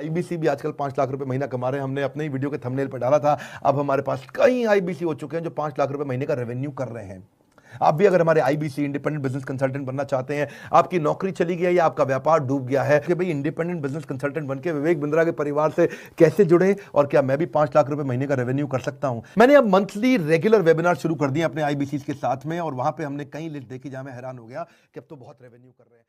IBC भी आजकल 5 लाख रुपए महीना कमा रहे हैं। हमने अपने ही वीडियो के थंबनेल पर डाला था। अब हमारे पास कई आईबीसी हो चुके हैं जो 5 लाख रुपए महीने का रेवेन्यू कर रहे हैं। आप भी अगर हमारे आईबीसी इंडिपेंडेंट बिजनेस कंसल्टेंट बनना चाहते हैं, आपकी नौकरी चली गई है या आपका व्यापार डूब गया है कि भाई इंडिपेंडेंट बिजनेस कंसल्टेंट बनके विवेक बिंद्रा के परिवार से कैसे जुड़े और क्या मैं भी 5 लाख रुपए महीने का रेवेन्यू कर सकता हूं। मैंने अब मंथली रेगुलर वेबिनार शुरू कर दिए अपने आईबीसी के साथ में, और वहां पे हमने कई लिस्ट देखी जहां मैं हैरान हो गया कि अब तो बहुत रेवेन्यू कर रहे हैं।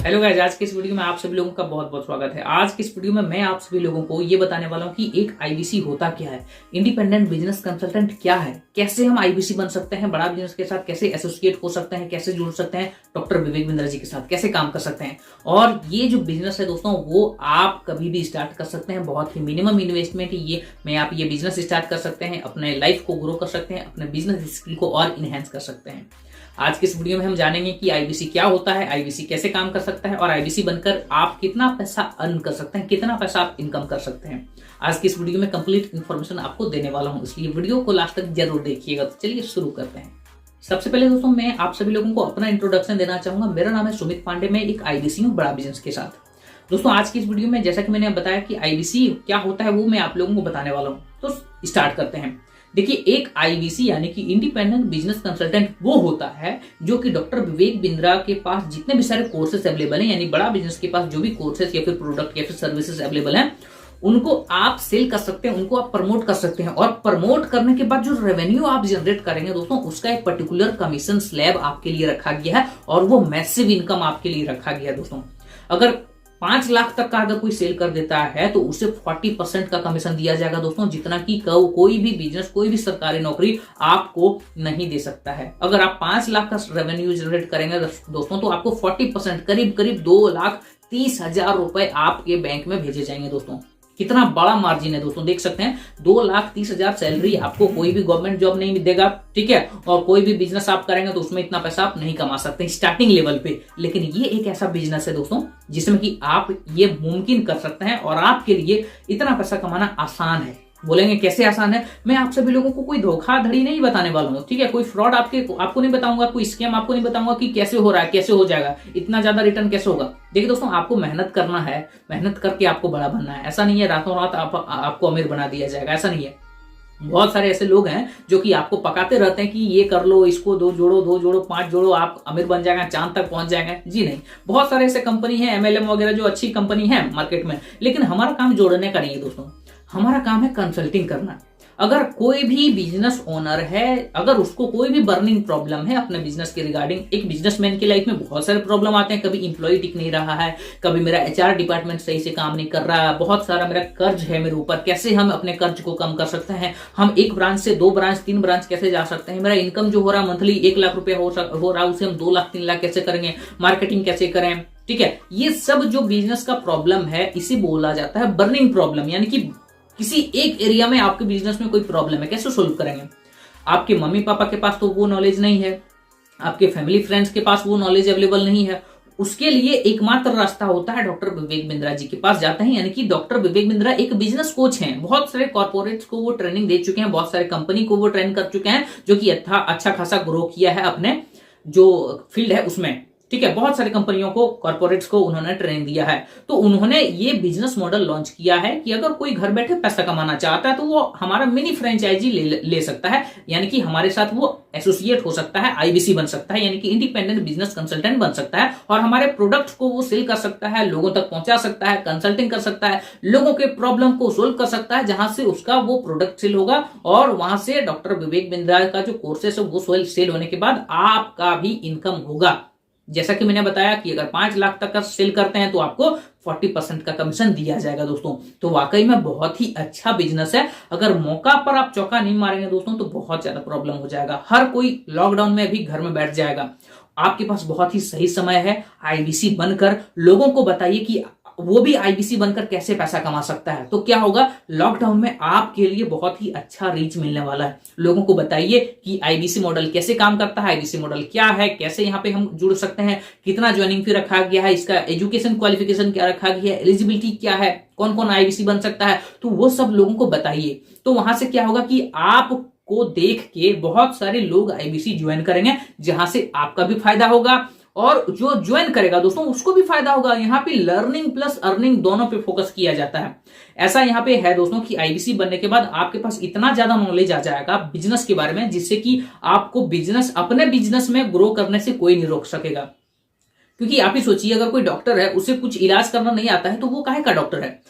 हेलो गाइस, आज के इस वीडियो में आप सभी लोगों का बहुत बहुत स्वागत है। आज के इस वीडियो में मैं आप सभी लोगों को ये बताने वाला हूँ कि एक आईबीसी होता क्या है, इंडिपेंडेंट बिजनेस कंसल्टेंट क्या है, कैसे हम आईबीसी बन सकते हैं, बड़ा बिजनेस के साथ कैसे एसोसिएट हो सकते हैं, कैसे जुड़ सकते हैं डॉक्टर विवेक बिंद्रा जी के साथ, कैसे काम कर सकते हैं। और ये जो बिजनेस है दोस्तों, वो आप कभी भी स्टार्ट कर सकते हैं। बहुत ही मिनिमम इन्वेस्टमेंट ये में आप ये बिजनेस स्टार्ट कर सकते हैं, अपने लाइफ को ग्रो कर सकते हैं, अपने बिजनेस स्किल को और इनहेंस कर सकते हैं। आज के इस वीडियो में हम जानेंगे कि आईबीसी क्या होता है, आईबीसी कैसे काम कर सकता है और आईबीसी बनकर आप कितना पैसा अर्न कर सकते हैं, कितना पैसा आप इनकम कर सकते हैं। आज की इस वीडियो में कंप्लीट इन्फॉर्मेशन आपको देने वाला हूं, इसलिए वीडियो को लास्ट तक जरूर देखिएगा। तो चलिए शुरू करते हैं। सबसे पहले दोस्तों, मैं आप सभी लोगों को अपना इंट्रोडक्शन देना चाहूंगा। मेरा नाम है सुमित पांडे, मैं एक आईबीसी हूँ बड़ा बिजनेस के साथ। दोस्तों, आज की इस वीडियो में जैसा कि मैंने बताया कि आईबीसी क्या होता है वो मैं आप लोगों को बताने वाला हूँ। तो स्टार्ट करते हैं। देखिए, एक आईबीसी यानी कि इंडिपेंडेंट बिजनेस कंसल्टेंट वो होता है जो कि डॉक्टर विवेक बिंद्रा के पास जितने भी सारे कोर्सेस अवेलेबल हैं, यानी बड़ा बिजनेस के पास जो भी कोर्सेस या फिर प्रोडक्ट या फिर सर्विसेज अवेलेबल हैं, उनको आप सेल कर सकते हैं, उनको आप प्रमोट कर सकते हैं। और प्रमोट करने के बाद जो रेवेन्यू आप जनरेट करेंगे दोस्तों, उसका एक पर्टिकुलर कमीशन स्लैब आपके लिए रखा गया है और वो मैसिव इनकम आपके लिए रखा गया है। दोस्तों, अगर 5 लाख तक का अगर कोई सेल कर देता है तो उसे 40% का कमीशन दिया जाएगा दोस्तों, जितना कि कोई भी बिजनेस, कोई भी सरकारी नौकरी आपको नहीं दे सकता है। अगर आप 5 लाख का रेवेन्यू जनरेट करेंगे दोस्तों, तो आपको 40% करीब करीब 2,30,000 रुपए आपके बैंक में भेजे जाएंगे। दोस्तों, कितना बड़ा मार्जिन है दोस्तों, देख सकते हैं। 2,30,000 सैलरी आपको कोई भी गवर्नमेंट जॉब नहीं देगा, ठीक है। और कोई भी बिजनेस आप करेंगे तो उसमें इतना पैसा आप नहीं कमा सकते स्टार्टिंग लेवल पे। लेकिन ये एक ऐसा बिजनेस है दोस्तों जिसमें कि आप ये मुमकिन कर सकते हैं और आपके लिए इतना पैसा कमाना आसान है। बोलेंगे कैसे आसान है? मैं आप सभी लोगों को कोई धोखाधड़ी नहीं बताने वाला हूँ, ठीक है। कोई फ्रॉड आपको नहीं बताऊंगा, कोई स्कैम आपको नहीं बताऊंगा कि कैसे हो रहा है, कैसे हो जाएगा, इतना ज्यादा रिटर्न कैसे होगा। देखिए दोस्तों, आपको मेहनत करना है, मेहनत करके आपको बड़ा बनना है। ऐसा नहीं है रातों रात आपको अमीर बना दिया जाएगा, ऐसा नहीं है। बहुत सारे ऐसे लोग हैं जो कि आपको पकाते रहते हैं कि ये कर लो, इसको 2 जोड़ो 5 जोड़ो, आप अमीर बन जाएगा, चांद तक पहुंच जाएंगे। जी नहीं, बहुत सारे ऐसे कंपनी है, एमएलएम वगैरह, जो अच्छी कंपनी है मार्केट में। लेकिन हमारा काम जोड़ने का नहीं है दोस्तों, हमारा काम है कंसल्टिंग करना। अगर कोई भी बिजनेस ओनर है, अगर उसको कोई भी बर्निंग प्रॉब्लम है अपने बिजनेस के रिगार्डिंग, एक बिजनेसमैन की लाइफ में बहुत सारे प्रॉब्लम आते हैं। कभी इंप्लॉय टिक नहीं रहा है, कभी मेरा एचआर डिपार्टमेंट सही से काम नहीं कर रहा है, बहुत सारा मेरा कर्ज है मेरे ऊपर, कैसे हम अपने कर्ज को कम कर सकते हैं, हम 1 ब्रांच से 2 ब्रांच 3 ब्रांच कैसे जा सकते हैं, मेरा इनकम जो हो रहा है मंथली 1 लाख रुपया हो रहा है, उसे हम 2 लाख 3 लाख कैसे करेंगे, मार्केटिंग कैसे करें, ठीक है। ये सब जो बिजनेस का प्रॉब्लम है, इसे बोला जाता है बर्निंग प्रॉब्लम। यानी कि किसी एक एरिया में आपके बिजनेस में कोई प्रॉब्लम है, कैसे सोल्व करेंगे। आपके मम्मी पापा के पास तो वो नॉलेज नहीं है, आपके फैमिली फ्रेंड्स के पास वो नॉलेज अवेलेबल नहीं है। उसके लिए एकमात्र रास्ता होता है डॉक्टर विवेक बिंद्रा जी के पास जाते हैं। यानी कि डॉक्टर विवेक बिंद्रा एक बिजनेस कोच हैं, बहुत सारे कॉर्पोरेट्स को वो ट्रेनिंग दे चुके हैं, बहुत सारे कंपनी को वो ट्रेन कर चुके हैं, जो कि अच्छा खासा ग्रो किया है अपने जो फील्ड है उसमें, ठीक है। बहुत सारी कंपनियों को, कॉर्पोरेट्स को उन्होंने ट्रेनिंग दिया है। तो उन्होंने ये बिजनेस मॉडल लॉन्च किया है कि अगर कोई घर बैठे पैसा कमाना चाहता है तो वो हमारा मिनी फ्रेंचाइजी ले सकता है, यानी कि हमारे साथ वो एसोसिएट हो सकता है, आईबीसी बन सकता है, यानी कि इंडिपेंडेंट बिजनेस कंसल्टेंट बन सकता है, और हमारे प्रोडक्ट को वो सेल कर सकता है, लोगों तक पहुंचा सकता है, कंसल्टिंग कर सकता है, लोगों के प्रॉब्लम को सोल्व कर सकता है, जहां से उसका वो प्रोडक्ट सेल होगा। और वहां से डॉक्टर विवेक बिंद्रा का जो कोर्सेस है वो सेल होने के बाद आपका भी इनकम होगा। जैसा कि मैंने बताया कि अगर 5 लाख तक का सेल करते हैं तो आपको 40% का कमीशन दिया जाएगा दोस्तों। तो वाकई में बहुत ही अच्छा बिजनेस है। अगर मौका पर आप चौका नहीं मारेंगे दोस्तों तो बहुत ज्यादा प्रॉब्लम हो जाएगा। हर कोई लॉकडाउन में भी घर में बैठ जाएगा। आपके पास बहुत ही सही समय है, आईबीसी बनकर लोगों को बताइए कि वो भी आईबीसी बनकर कैसे पैसा कमा सकता है। तो क्या होगा, लॉकडाउन में आपके लिए बहुत ही अच्छा रीच मिलने वाला है। लोगों को बताइए कि आईबीसी मॉडल कैसे काम करता है, आईबीसी मॉडल क्या है, कैसे यहाँ पे हम जुड़ सकते हैं, कितना ज्वाइनिंग फी रखा गया है, इसका एजुकेशन क्वालिफिकेशन क्या रखा गया है, एलिजिबिलिटी क्या है, कौन कौन आईबीसी बन सकता है। तो वो सब लोगों को बताइए। तो वहां से क्या होगा कि आप को देख के बहुत सारे लोग आईबीसी ज्वाइन करेंगे, जहां से आपका भी फायदा होगा और जो ज्वाइन करेगा दोस्तों उसको भी फायदा होगा। यहाँ पे लर्निंग प्लस अर्निंग दोनों पे फोकस किया जाता है। ऐसा यहाँ पे है दोस्तों कि आईबीसी बनने के बाद आपके पास इतना ज्यादा नॉलेज आ जाएगा बिजनेस के बारे में, जिससे कि आपको अपने बिजनेस में ग्रो करने से कोई नहीं रोक सकेगा। क्योंकि आप ही सोचिए, अगर कोई डॉक्टर है उसे कुछ इलाज करना नहीं आता है तो वो काहे का डॉक्टर है।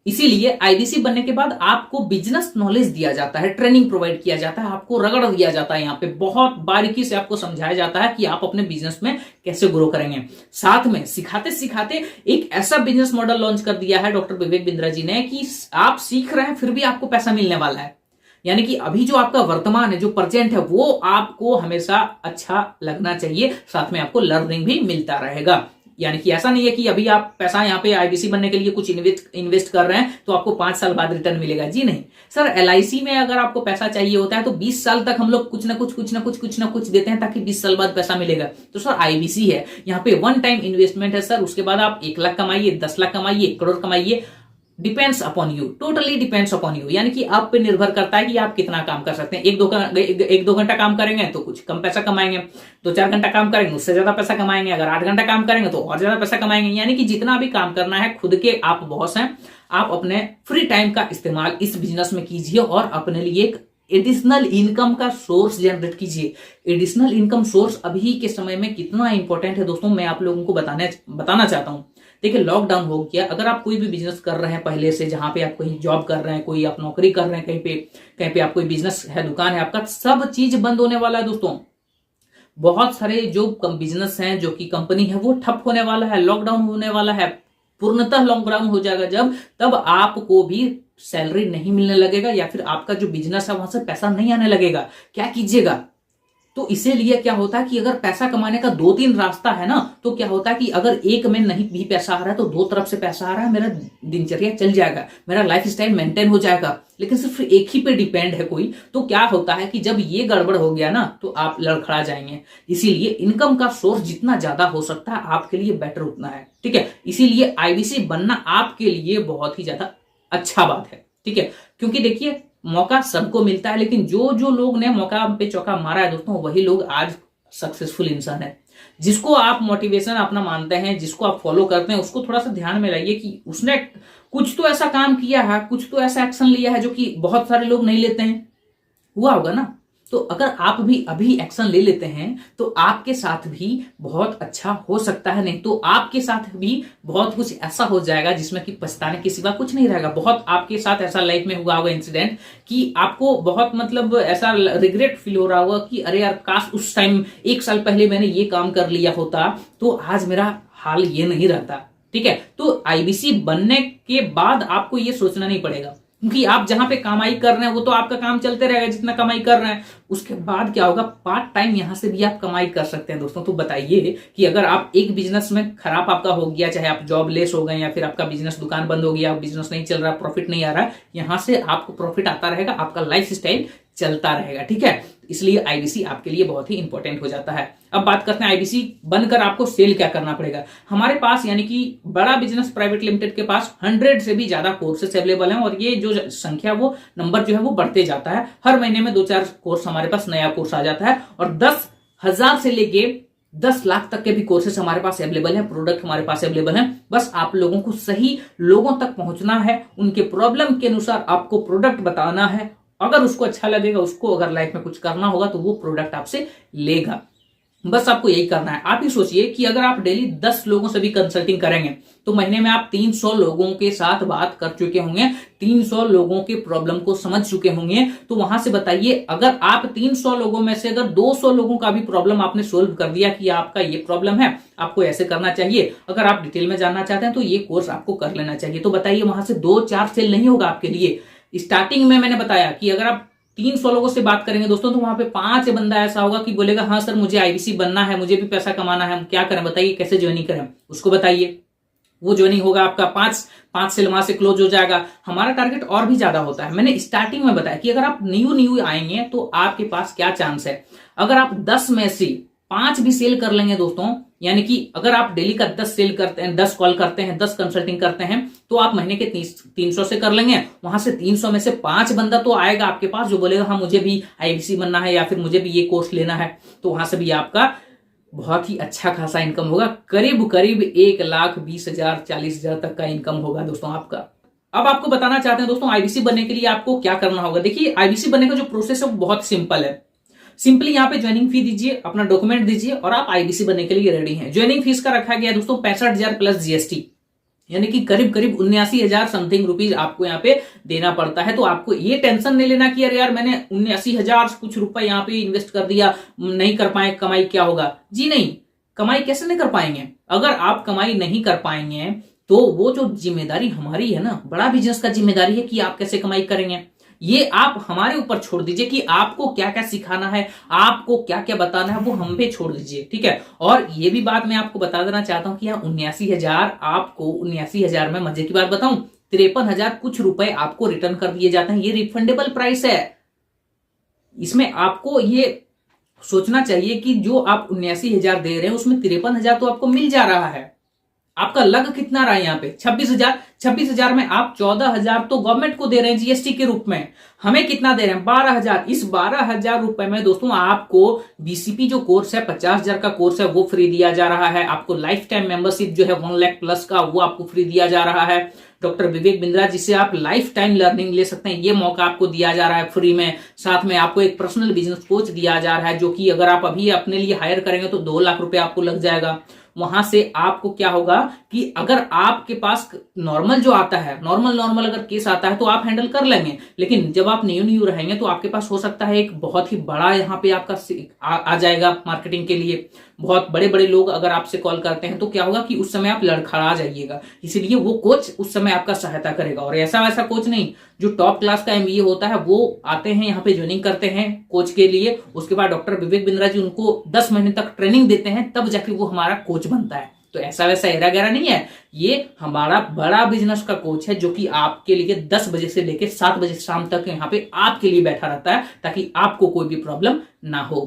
इसीलिए आईबीसी बनने के बाद आपको बिजनेस नॉलेज दिया जाता है, ट्रेनिंग प्रोवाइड किया जाता है, आपको रगड़ दिया जाता है। यहाँ पे बहुत बारीकी से आपको समझाया जाता है कि आप अपने बिजनेस में कैसे ग्रो करेंगे। साथ में सिखाते सिखाते एक ऐसा बिजनेस मॉडल लॉन्च कर दिया है डॉक्टर विवेक बिंद्रा जी ने कि आप सीख रहे हैं फिर भी आपको पैसा मिलने वाला है। यानी कि अभी जो आपका वर्तमान है, जो प्रेजेंट है, वो आपको हमेशा अच्छा लगना चाहिए, साथ में आपको लर्निंग भी मिलता रहेगा। यानी कि ऐसा नहीं है कि अभी आप पैसा यहाँ पे आईबीसी बनने के लिए कुछ इन्वेस्ट कर रहे हैं तो आपको 5 साल बाद रिटर्न मिलेगा। जी नहीं सर, एलआईसी में अगर आपको पैसा चाहिए होता है तो 20 साल तक हम लोग कुछ ना कुछ देते हैं ताकि 20 साल बाद पैसा मिलेगा। तो सर आईबीसी है, यहाँ पे वन टाइम इन्वेस्टमेंट है सर। उसके बाद आप 1 लाख कमाइए, 10 लाख कमाइए, 1 करोड़ कमाइए, depends upon you, totally depends upon you. यानी कि आप पे निर्भर करता है कि आप कितना काम कर सकते हैं। एक दो घंटा काम करेंगे तो कुछ कम पैसा कमाएंगे, 2-4 घंटा काम करेंगे उससे ज्यादा पैसा कमाएंगे, अगर 8 घंटा काम करेंगे तो और ज्यादा पैसा कमाएंगे। यानी कि जितना भी काम करना है, खुद के आप बॉस हैं, आप अपने फ्री टाइम का इस्तेमाल इस बिजनेस में कीजिए और अपने लिए एक एडिशनल इनकम का सोर्स जनरेट कीजिए। एडिशनल इनकम सोर्स अभी के समय में कितना इंपॉर्टेंट है दोस्तों, मैं आप लोगों को बताना चाहता हूं। देखिए, लॉकडाउन हो गया, अगर आप कोई भी बिजनेस कर रहे हैं पहले से, जहां पे आप कहीं जॉब कर रहे हैं, कोई आप नौकरी कर रहे हैं, कहीं पे आप कोई बिजनेस है, दुकान है आपका, सब चीज बंद होने वाला है दोस्तों। बहुत सारे जो बिजनेस हैं, जो कि कंपनी है, वो ठप होने वाला है, लॉकडाउन होने वाला है, पूर्णतः लॉकडाउन हो जाएगा जब, तब आपको भी सैलरी नहीं मिलने लगेगा या फिर आपका जो बिजनेस है वहां से पैसा नहीं आने लगेगा। क्या कीजिएगा? तो इसीलिए क्या होता है कि अगर पैसा कमाने का 2-3 रास्ता है ना, तो क्या होता है कि अगर एक में नहीं भी पैसा आ रहा है तो 2 तरफ से पैसा आ रहा है, मेरा दिनचर्या चल जाएगा, मेरा लाइफ स्टाइल मेंटेन हो जाएगा। लेकिन सिर्फ एक ही पे डिपेंड है कोई, तो क्या होता है कि जब ये गड़बड़ हो गया ना तो आप लड़खड़ा जाएंगे। इसीलिए इनकम का सोर्स जितना ज्यादा हो सकता है आपके लिए बेटर उतना है, ठीक है। इसीलिए आईबीसी बनना आपके लिए बहुत ही ज्यादा अच्छा बात है, ठीक है। क्योंकि देखिए, मौका सबको मिलता है, लेकिन जो लोग ने मौका पे चौका मारा है दोस्तों, वही लोग आज सक्सेसफुल इंसान है। जिसको आप मोटिवेशन अपना मानते हैं, जिसको आप फॉलो करते हैं, उसको थोड़ा सा ध्यान में लाइए कि उसने कुछ तो ऐसा काम किया है, कुछ तो ऐसा एक्शन लिया है जो कि बहुत सारे लोग नहीं लेते हैं। हुआ होगा ना? तो अगर आप भी अभी एक्शन ले लेते हैं तो आपके साथ भी बहुत अच्छा हो सकता है। नहीं तो आपके साथ भी बहुत कुछ ऐसा हो जाएगा जिसमें कि पछताने के सिवा कुछ नहीं रहेगा। बहुत आपके साथ ऐसा लाइफ में हुआ होगा इंसिडेंट कि आपको बहुत मतलब ऐसा रिग्रेट फील हो रहा होगा कि अरे यार, काश उस टाइम 1 साल पहले मैंने ये काम कर लिया होता तो आज मेरा हाल ये नहीं रहता, ठीक है। तो आईबीसी बनने के बाद आपको ये सोचना नहीं पड़ेगा, क्योंकि आप जहां पे कमाई कर रहे हैं वो तो आपका काम चलते रहेगा जितना कमाई कर रहे हैं। उसके बाद क्या होगा, पार्ट टाइम यहां से भी आप कमाई कर सकते हैं दोस्तों। तो बताइए कि अगर आप एक बिजनेस में खराब आपका हो गया, चाहे आप जॉब लेस हो गए या फिर आपका बिजनेस दुकान बंद हो गया, बिजनेस नहीं चल रहा, प्रॉफिट नहीं आ रहा, यहां से आपको प्रॉफिट आता रहेगा, आपका लाइफ स्टाइल चलता रहेगा, ठीक है। इसलिए आईबीसी आपके लिए बहुत ही इंपॉर्टेंट हो जाता है। अब बात करते हैं आईबीसी बनकर आपको सेल क्या करना पड़ेगा। हमारे पास यानी कि बड़ा बिजनेस प्राइवेट लिमिटेड के पास 100 से भी ज्यादा कोर्सेस अवेलेबल हैं और ये जो संख्या, वो नंबर जो है वो बढ़ते जाता है। हर महीने में 2-4 कोर्स हमारे पास नया कोर्स आ जाता है और 10,000 से लेके 10 लाख तक के भी कोर्सेस हमारे पास अवेलेबल हैं, प्रोडक्ट हमारे पास अवेलेबल हैं। बस आप लोगों को सही लोगों तक पहुंचना है, उनके प्रॉब्लम के अनुसार आपको प्रोडक्ट बताना है। अगर उसको अच्छा लगेगा, उसको अगर लाइफ में कुछ करना होगा तो वो प्रोडक्ट आपसे लेगा। बस आपको यही करना है। आप ही सोचिए कि अगर आप डेली 10 लोगों से भी कंसल्टिंग करेंगे तो महीने में आप 300 लोगों के साथ बात कर चुके होंगे, 300 लोगों के प्रॉब्लम को समझ चुके होंगे। तो वहां से बताइए, अगर आप 300 लोगों में से अगर 200 लोगों का भी प्रॉब्लम आपने सोल्व कर दिया कि आपका ये प्रॉब्लम है, आपको ऐसे करना चाहिए, अगर आप डिटेल में जानना चाहते हैं तो ये कोर्स आपको कर लेना चाहिए। तो बताइए, वहां से 2-4 सेल नहीं होगा आपके लिए। स्टार्टिंग में मैंने बताया कि अगर आप 300 लोगों से बात करेंगे दोस्तों तो वहां पे 5 बंदा ऐसा होगा कि बोलेगा हाँ सर, मुझे आईबीसी बनना है, मुझे भी पैसा कमाना है, हम क्या करें बताइए, कैसे ज्वाइनिंग करें, उसको बताइए। वो ज्वाइनिंग होगा आपका 5 सेल वहां से क्लोज हो जाएगा। हमारा टारगेट और भी ज्यादा होता है। मैंने स्टार्टिंग में बताया कि अगर आप न्यू आएंगे तो आपके पास क्या चांस है। अगर आप 10 में से 5 भी सेल कर लेंगे दोस्तों, यानी कि अगर आप डेली का 10 सेल करते हैं, 10 कॉल करते हैं, 10 कंसल्टिंग करते हैं, तो आप महीने के 300 से कर लेंगे। वहां से 300 में से 5 बंदा तो आएगा आपके पास जो बोलेगा हाँ मुझे भी आईबीसी बनना है या फिर मुझे भी ये कोर्स लेना है, तो वहां से भी आपका बहुत ही अच्छा खासा इनकम होगा। करीब करीब 1,20,000 40,000 तक का इनकम होगा दोस्तों आपका। अब आपको बताना चाहते हैं दोस्तों आईबीसी बनने के लिए आपको क्या करना होगा। देखिए आईबीसी बनने का जो प्रोसेस है वो बहुत सिंपल है। सिंपली यहाँ पे ज्वाइनिंग फी दीजिए, अपना डॉक्यूमेंट दीजिए और आप आईबीसी बनने के लिए रेडी हैं। ज्वाइनिंग फीस का रखा गया दोस्तों 65,000 प्लस जीएसटी, यानी कि करीब करीब 79,000 समथिंग रुपीज आपको यहाँ पे देना पड़ता है। तो आपको ये टेंशन नहीं लेना कि अरे यार मैंने 79,000 कुछ रुपए यहाँ पे इन्वेस्ट कर दिया, नहीं कर पाए, कमाई क्या होगा। जी नहीं, कमाई कैसे नहीं कर पाएंगे। अगर आप कमाई नहीं कर पाएंगे तो वो जो जिम्मेदारी हमारी है ना, बड़ा बिजनेस का जिम्मेदारी है कि आप कैसे कमाई करेंगे, ये आप हमारे ऊपर छोड़ दीजिए कि आपको क्या क्या सिखाना है, आपको क्या क्या बताना है, वो हम पे छोड़ दीजिए, ठीक है। और ये भी बात मैं आपको बता देना चाहता हूं कि यहाँ 79,000 आपको 79,000 में मजे की बात बताऊं 53,000 कुछ रुपए आपको रिटर्न कर दिए जाते हैं। ये रिफंडेबल प्राइस है। इसमें आपको ये सोचना चाहिए कि जो आप 79,000 दे रहे हैं उसमें 53,000 तो आपको मिल जा रहा है। आपका लग कितना रहा है यहाँ पे 26,000 में आप 14,000 तो गवर्नमेंट को दे रहे हैं जीएसटी के रूप में, हमें कितना दे रहे हैं 12,000। इस 12,000 रुपए में दोस्तों आपको बीसीपी जो कोर्स है 50,000 का कोर्स है वो फ्री दिया जा रहा है। आपको लाइफ टाइम मेंबरशिप जो है 1 लाख प्लस का वो आपको फ्री दिया जा रहा है। डॉक्टर विवेक बिंद्रा जिससे आप लाइफ टाइम लर्निंग ले सकते हैं, ये मौका आपको दिया जा रहा है फ्री में। साथ में आपको एक पर्सनल बिजनेस कोच दिया जा रहा है जो कि अगर आप अभी अपने लिए हायर करेंगे तो 2 लाख रुपए आपको लग जाएगा। वहां से आपको क्या होगा कि अगर आपके पास नॉर्मल जो आता है, नॉर्मल अगर केस आता है तो आप हैंडल कर लेंगे, लेकिन जब आप न्यू रहेंगे तो आपके पास हो सकता है एक बहुत ही बड़ा यहाँ पे आपका आ जाएगा मार्केटिंग के लिए। बहुत बड़े बड़े लोग अगर आपसे कॉल करते हैं तो क्या होगा कि उस समय आप लड़खड़ा जाइएगा, इसीलिए वो कोच उस समय आपका सहायता करेगा। और ऐसा वैसा कोच नहीं, जो टॉप क्लास का एमबीए होता है वो आते हैं यहाँ पे ज्वाइनिंग करते हैं कोच के लिए। उसके बाद डॉक्टर विवेक बिंद्रा जी उनको 10 महीने तक ट्रेनिंग देते हैं, तब जाके वो हमारा कोच बनता है। तो ऐसा वैसा एरा गैरा नहीं है, ये हमारा बड़ा बिजनेस का कोच है जो कि आपके लिए 10 बजे से लेकर 7 बजे शाम तक यहाँ पे आपके लिए बैठा रहता है ताकि आपको कोई भी प्रॉब्लम ना हो।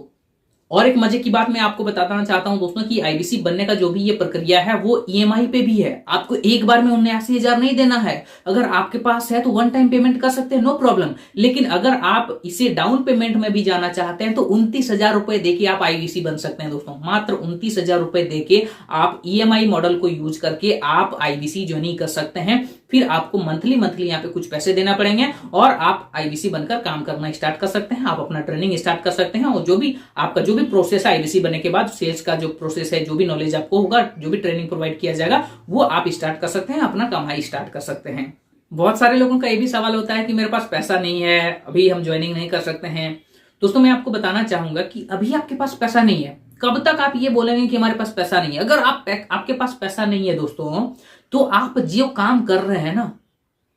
और एक मजे की बात मैं आपको बताना चाहता हूं दोस्तों कि आईबीसी बनने का जो भी ये प्रक्रिया है वो ईएमआई पे भी है। आपको एक बार में 79,000 नहीं देना है। अगर आपके पास है तो 1 टाइम पेमेंट कर सकते हैं, नो प्रॉब्लम। लेकिन अगर आप इसे डाउन पेमेंट में भी जाना चाहते हैं तो 29,000 रुपए देके आप आईबीसी बन सकते हैं दोस्तों। मात्र 29,000 रुपए देके आप ईएमआई मॉडल को यूज करके आप आईबीसी ज्वाइन कर सकते हैं। फिर आपको मंथली यहाँ पे कुछ पैसे देना पड़ेंगे और आप आईबीसी बनकर काम करना स्टार्ट कर सकते हैं। आप अपना ट्रेनिंग स्टार्ट कर सकते हैं और जो भी आपका जो भी प्रोसेस है आईबीसी बनने के बाद, सेल्स का जो प्रोसेस है, जो भी नॉलेज आपको होगा, जो भी ट्रेनिंग प्रोवाइड किया जाएगा वो आप स्टार्ट कर सकते हैं, अपना कमाई स्टार्ट कर सकते हैं। बहुत सारे लोगों का ये भी सवाल होता है कि मेरे पास पैसा नहीं है, अभी हम ज्वाइनिंग नहीं कर सकते हैं। दोस्तों मैं आपको बताना चाहूंगा कि अभी आपके पास पैसा नहीं है, कब तक आप ये बोलेंगे कि हमारे पास पैसा नहीं है। अगर आपके पास पैसा नहीं है दोस्तों, तो आप जो काम कर रहे हैं ना,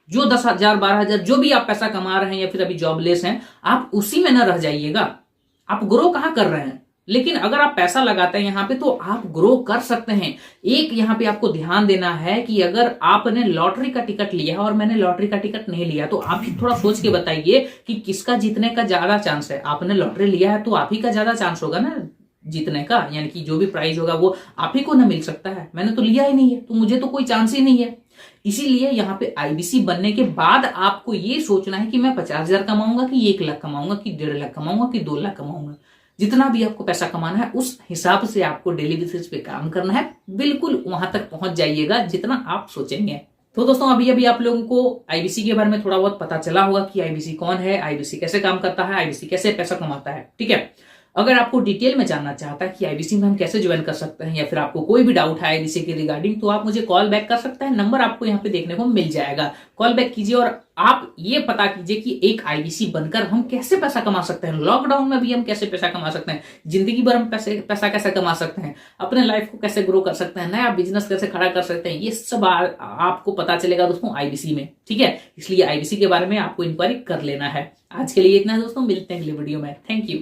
जो 10,000 12,000 जो भी आप पैसा कमा रहे हैं या फिर अभी जॉबलेस हैं, आप उसी में ना रह जाइएगा। आप ग्रो कहां कर रहे हैं। लेकिन अगर आप पैसा लगाते हैं यहाँ पे तो आप ग्रो कर सकते हैं। एक यहाँ पे आपको ध्यान देना है कि अगर आपने लॉटरी का टिकट लिया है और मैंने लॉटरी का टिकट नहीं लिया, तो आप ही थोड़ा सोच के बताइए कि किसका जीतने का ज्यादा चांस है। आपने लॉटरी लिया है तो आप ही का ज्यादा चांस होगा ना जीतने का, यानी कि जो भी प्राइज होगा वो आप ही को ना मिल सकता है। मैंने तो लिया ही नहीं है तो मुझे तो कोई चांस ही नहीं है। इसीलिए यहाँ पे आईबीसी बनने के बाद आपको ये सोचना है कि मैं 50,000 कमाऊंगा कि 1 लाख कमाऊंगा कि 1.5 लाख कमाऊंगा कि 2 लाख कमाऊंगा। जितना भी आपको पैसा कमाना है उस हिसाब से आपको डेली बेसिस पे काम करना है। बिल्कुल वहां तक पहुंच जाइएगा जितना आप सोचेंगे। तो दोस्तों अभी आप लोगों को आईबीसी के बारे में थोड़ा बहुत पता चला होगा कि आईबीसी कौन है, आईबीसी कैसे काम करता है, आईबीसी कैसे पैसा कमाता है, ठीक है। अगर आपको डिटेल में जानना चाहता है कि आईबीसी में हम कैसे ज्वाइन कर सकते हैं या फिर आपको कोई भी डाउट है आईबीसी के रिगार्डिंग, तो आप मुझे कॉल बैक कर सकते हैं। नंबर आपको यहाँ पे देखने को मिल जाएगा, कॉल बैक कीजिए और आप ये पता कीजिए कि एक आईबीसी बनकर हम कैसे पैसा कमा सकते हैं, लॉकडाउन में भी हम कैसे पैसा कमा सकते हैं, जिंदगी भर हम पैसा कैसे कमा सकते हैं, अपने लाइफ को कैसे ग्रो कर सकते हैं, नया बिजनेस कैसे खड़ा कर सकते हैं। ये सब आपको पता चलेगा दोस्तों आईबीसी में, ठीक है। इसलिए आईबीसी के बारे में आपको इंक्वायरी कर लेना है। आज के लिए इतना है दोस्तों, मिलते हैं अगले वीडियो में। Thank you.